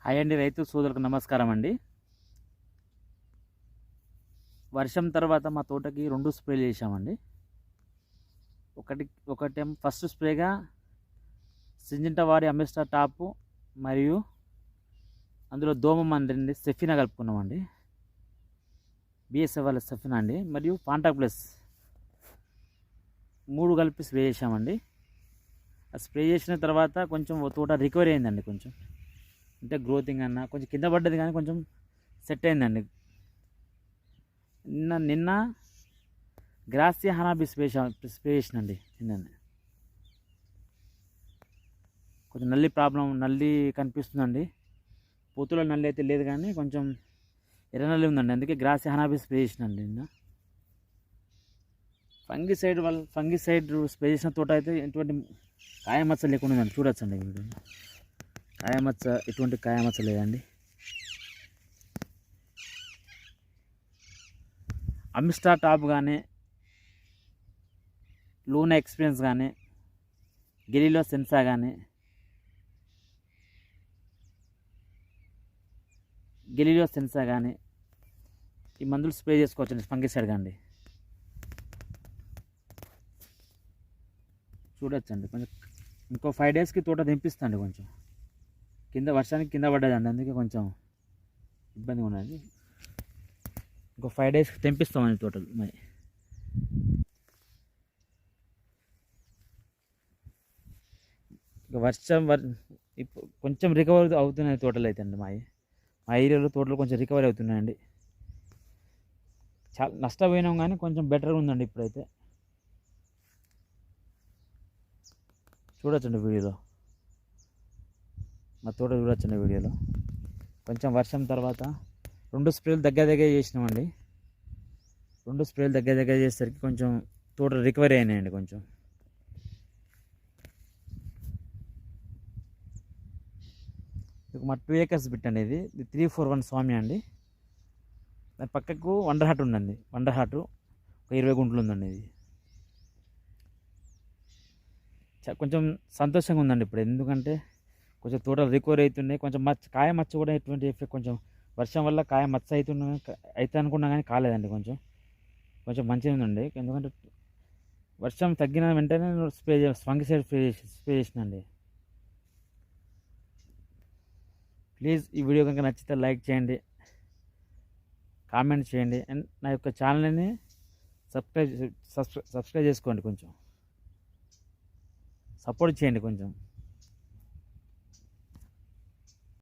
Hi అండి, రైతు సోదరులకు నమస్కారం అండి. వర్షం తర్వాత మా తోటకి 2 స్ప్రేలు చేశామండి. ఒకటేమో ఫస్ట్ స్ప్రేగా సింజంటా వారి అమెస్టా టాపు మరియు అందులో దోమ మందండి సెఫినా కలుపుకున్నామండి. బిఎస్ఎఫ్ వాళ్ళ సెఫినా అండి మరియు పాంటాక్ ప్లస్ 3 కలిపి స్ప్రే చేశామండి. ఆ స్ప్రే చేసిన తర్వాత కొంచెం తోట రికవరీ అయిందండి. కొంచెం అంటే గ్రోతింగ్ అన్న కొంచెం కింద పడ్డది కానీ కొంచెం సెట్ అయిందండి. నిన్న గ్రాసియా హనాబి స్ప్రే చేసినండి. నిన్న కొంచెం నల్లి కనిపిస్తుందండి. పూతులో నల్లి అయితే లేదు కానీ కొంచెం ఎర్ర నల్లి ఉందండి. అందుకే గ్రాసియా హనాబి స్ప్రే చేసినండి నిన్న. ఫంగిసైడ్ స్ప్రే చేసిన తోట అయితే ఎటువంటి కాయమచ్చ లేకుండా ఉందండి. చూడొచ్చండి మీరు, ఎటువంటి కాయమచ్చ లేదండి. అమిస్టా టాప్ కానీ లూనా ఎక్స్పీరియన్స్ కానీ గిరిలో సెన్సా కానీ ఈ మందులు స్ప్రే చేసుకోవచ్చండి. ఫంగిసైడ్ కానీ చూడొచ్చండి. కొంచెం ఇంకో 5 డేస్కి తోట దింపిస్తాండి. కొంచెం వర్షానికి కింద పడ్డదండి, అందుకే కొంచెం ఇబ్బందిగా ఉన్నది. ఇంకో 5 డేస్కి తెంపిస్తామండి తోటలు. మరి ఇక ఇప్పుడు కొంచెం రికవర్ అవుతున్నాయి తోటలు అయితే అండి. మా ఏరియాలో తోటలు కొంచెం రికవరీ అవుతున్నాయండి. చాలా నష్టపోయినాం కానీ కొంచెం బెటర్గా ఉందండి ఇప్పుడైతే. చూడొచ్చండి వీడియోలో, మా తోట చూడొచ్చండి వీడియోలో. కొంచెం వర్షం తర్వాత 2 స్ప్రేలు దగ్గర చేసినామండి. 2 స్ప్రేలు దగ్గర చేసేసరికి కొంచెం తోట రికవరీ అయినాయండి. కొంచెం మా 2 acres పెట్టండి. ఇది 341 స్వామి అండి. దాని పక్కకు వండర్ హాట్ ఉందండి. వండర్ హాట్ ఒక 20 గుంటలు ఉందండి. ఇది కొంచెం సంతోషంగా ఉందండి ఇప్పుడు, ఎందుకంటే కొంచెం తోటలు రికవరీ అవుతున్నాయి. కొంచెం కాయ మచ్చ కూడా ఎటువంటి ఎఫెక్ట్, కొంచెం వర్షం వల్ల కాయ మచ్చ అయితే అనుకున్నా కానీ కాలేదండి. కొంచెం మంచిగా ఉందండి. ఎందుకంటే వర్షం తగ్గిన వెంటనే ఫంగిసైడ్ స్ప్రే చేసినండి. ప్లీజ్ ఈ వీడియో కనుక నచ్చితే లైక్ చేయండి, కామెంట్ చేయండి, అండ్ నా యొక్క ఛానల్ని సబ్స్క్రైబ్ చేసుకోండి. కొంచెం సపోర్ట్ చేయండి కొంచెం.